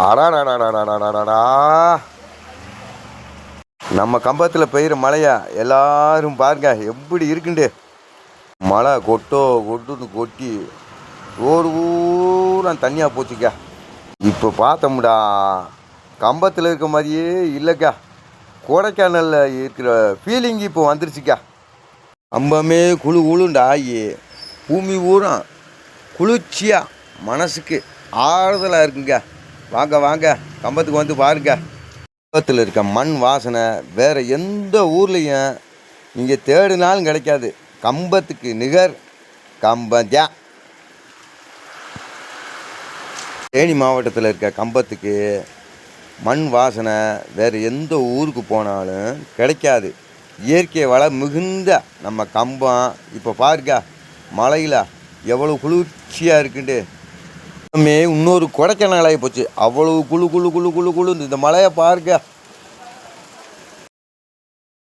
அடாடாடாடாடாடாடா, நம்ம கம்பத்தில் பெய்கிற மழையா எல்லாரும் பாருங்க எப்படி இருக்குண்டு. மழை கொட்டுன்னு கொட்டி ரோடு பூரா தண்ணியாக போச்சுக்கா. இப்போ பார்த்தோம்டா, கம்பத்தில் இருக்க மாதிரியே இல்லைக்கா. கொடைக்கானலில் இருக்கிற ஃபீலிங் இப்போ வந்துருச்சுக்கா. கம்பமே குழு குழுண்டா ஆகி பூமி பூரா குளிர்ச்சியாக மனசுக்கு ஆறுதலாக இருக்குங்க. வாங்க வாங்க, கம்பத்துக்கு வந்து பாருங்க. கம்பத்தில் இருக்க மண் வாசனை வேறு எந்த ஊர்லேயும் இங்கே தேடினாலும் கிடைக்காது. கம்பத்துக்கு நிகர் கம்பஞ்சா. தேனி மாவட்டத்தில் இருக்க கம்பத்துக்கு மண் வாசனை வேறு எந்த ஊருக்கு போனாலும் கிடைக்காது. இயற்கை வளம் மிகுந்த நம்ம கம்பம் இப்போ பாருங்க, மழையில் எவ்வளோ குளிர்ச்சியாக இருக்குண்டு. இன்னொரு கொடைக்கானல் ஆகி போச்சு. அவ்வளவு குழு குழு குழு குழு குழு இந்த மழையை பாருங்க.